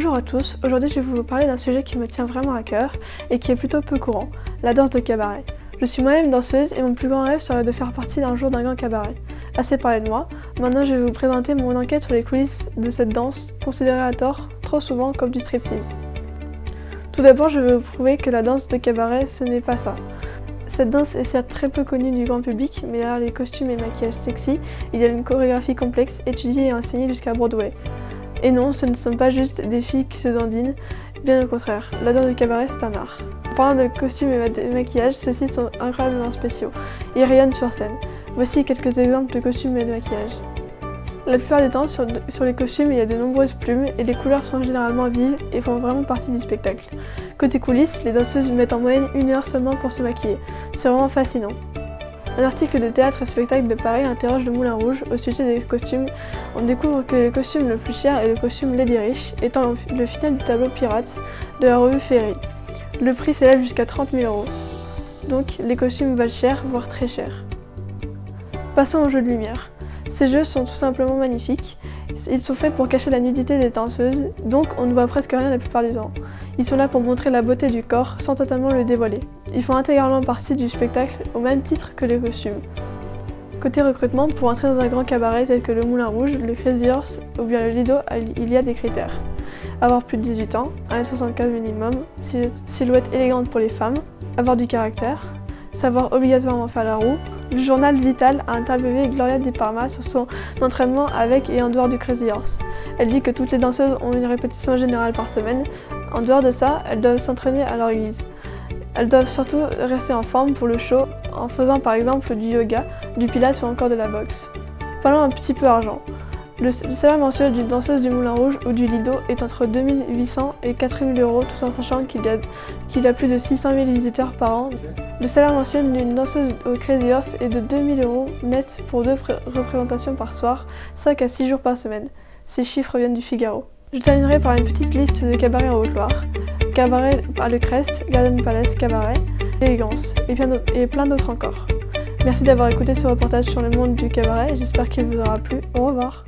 Bonjour à tous, aujourd'hui je vais vous parler d'un sujet qui me tient vraiment à cœur et qui est plutôt peu courant, la danse de cabaret. Je suis moi-même danseuse et mon plus grand rêve serait de faire partie d'un jour d'un grand cabaret. Assez parlé de moi, maintenant je vais vous présenter mon enquête sur les coulisses de cette danse, considérée à tort trop souvent comme du striptease. Tout d'abord je veux vous prouver que la danse de cabaret ce n'est pas ça. Cette danse est certes très peu connue du grand public, mais derrière les costumes et maquillages sexy, il y a une chorégraphie complexe, étudiée et enseignée jusqu'à Broadway. Et non, ce ne sont pas juste des filles qui se dandinent, bien au contraire, la danse de cabaret c'est un art. En parlant de costumes et de maquillage, ceux-ci sont incroyablement spéciaux et rayonnent sur scène. Voici quelques exemples de costumes et de maquillage. La plupart du temps, sur les costumes, il y a de nombreuses plumes et les couleurs sont généralement vives et font vraiment partie du spectacle. Côté coulisses, les danseuses mettent en moyenne 1 heure seulement pour se maquiller. C'est vraiment fascinant. Un article de Théâtre et Spectacle de Paris interroge le Moulin Rouge au sujet des costumes. On découvre que le costume le plus cher est le costume Lady Rich, étant le final du tableau pirate de la revue Ferry. Le prix s'élève jusqu'à 30 000 €. Donc les costumes valent cher, voire très cher. Passons aux jeux de lumière. Ces jeux sont tout simplement magnifiques. Ils sont faits pour cacher la nudité des danseuses, donc on ne voit presque rien la plupart du temps. Ils sont là pour montrer la beauté du corps sans totalement le dévoiler. Ils font intégralement partie du spectacle au même titre que les costumes. Côté recrutement, pour entrer dans un grand cabaret tel que le Moulin Rouge, le Crazy Horse ou bien le Lido, il y a des critères. Avoir plus de 18 ans, 1m75 minimum, silhouette élégante pour les femmes, avoir du caractère, savoir obligatoirement faire la roue. Le journal Vital a interviewé Gloria Di Parma sur son entraînement avec et en dehors du Crazy Horse. Elle dit que toutes les danseuses ont une répétition générale par semaine. En dehors de ça, elles doivent s'entraîner à leur guise. Elles doivent surtout rester en forme pour le show en faisant par exemple du yoga, du pilates ou encore de la boxe. Parlons un petit peu argent. Le salaire mensuel d'une danseuse du Moulin Rouge ou du Lido est entre 2 800 et 4 000 € tout en sachant qu'il y a plus de 600 000 visiteurs par an. Le salaire mensuel d'une danseuse au Crazy Horse est de 2 000 € net pour 2 représentations par soir, 5 à 6 jours par semaine. Ces chiffres viennent du Figaro. Je terminerai par une petite liste de cabarets en Haute-Loire. Cabaret à Le Crest, Garden Palace Cabaret, Élégance et plein d'autres encore. Merci d'avoir écouté ce reportage sur le monde du cabaret, j'espère qu'il vous aura plu. Au revoir.